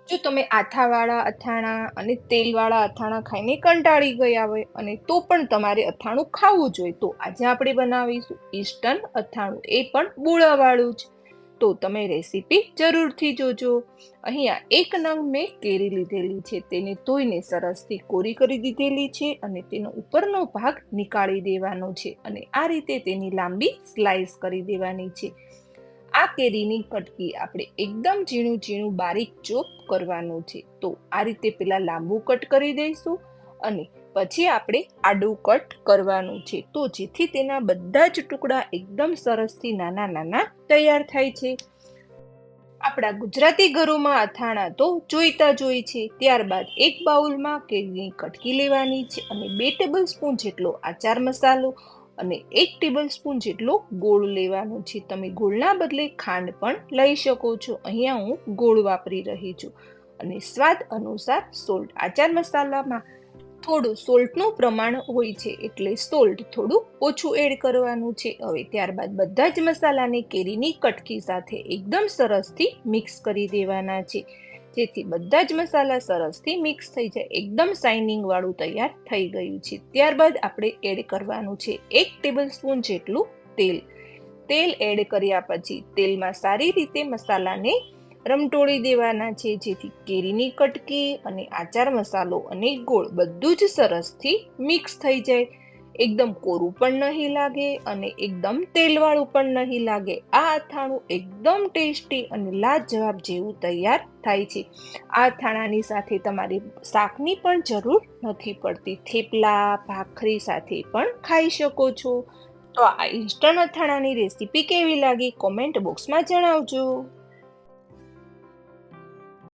જો તમે આથાવાળા અથાણા અને તેલવાળા અથાણા ખાઈને કંટાળી ગયા હોય અને તો પણ તમારે અથાણું ખાવું જોઈએ, તો આજે આપણે બનાવીશું ઇન્સ્ટન્ટ અથાણું, એ પણ મૂળાવાળું જ. તો તમે રેસીપી જરૂરથી જોજો. અહીંયા એક નંગ મેં કેરી લીધેલી છે, તેને ધોઈને સરસથી કોરી કરી દીધેલી છે અને તેનો ઉપરનો ભાગ નીકાળી દેવાનો છે અને આ રીતે તેની લાંબી સ્લાઈસ કરી દેવાની છે. આ કેરીની કટકી આપણે એકદમ ઝીણું ઝીણું બારીક ચોપ કરવાનું છે. તો આ રીતે પેલા લાંબુ કટ કરી દઈશું અને પછી આપણે આડું કટ કરવાનું છે, તો જેથી તેના બધા જ ટુકડા એકદમ સરસથી નાના નાના તૈયાર થાય છે. આપણા ગુજરાતી ઘરોમાં અથાણા તો જોઈતા જ હોય છે. ત્યારબાદ એક બાઉલમાં કેરીની કટકી લેવાની છે અને 2 ટેબલ સ્પૂન જેટલો આચાર મસાલો અને 1 ટેબલ સ્પૂન જેટલો ગોળ લેવાનો છે. તમે ગોળના બદલે ખાંડ પણ લઈ શકો છો. અહીંયા હું ગોળ વાપરી રહી છું. અને સ્વાદ અનુસાર સોલ્ટ. આચાર મસાલામાં થોડું સોલ્ટનું પ્રમાણ હોય છે, એટલે સોલ્ટ થોડું ઓછું એડ કરવાનું છે. હવે ત્યારબાદ બધા જ મસાલાને કેરીની કટકી સાથે એકદમ સરસથી મિક્સ કરી દેવાના છે, જેથી બધા જ મસાલા સરસથી મિક્સ થઈ જાય. એકદમ શાઇનિંગ વાળું તૈયાર થઈ ગયું છે. ત્યારબાદ આપણે એડ કરવાનું છે 1 ટેબલ સ્પૂન જેટલું તેલ. તેલ એડ કર્યા પછી તેલમાં સારી રીતે મસાલાને રમટોળી દેવાના છે, જેથી કેરીની કટકી અને આચાર મસાલો અને ગોળ બધું જ સરસથી મિક્સ થઈ જાય. એકદમ કોરું પણ નહીં લાગે અને એકદમ તેલવાળું પણ નહીં લાગે. આ અથાણું એકદમ ટેસ્ટી અને લાજવાબ જેવું તૈયાર થાય છે. આ અથાણાની સાથે તમારે શાકની પણ જરૂર નથી પડતી. થેપલા ભાખરી સાથે પણ ખાઈ શકો છો. તો આ ઇન્સ્ટન્ટ અથાણાની રેસીપી કેવી લાગી કોમેન્ટ બોક્સમાં જણાવજો.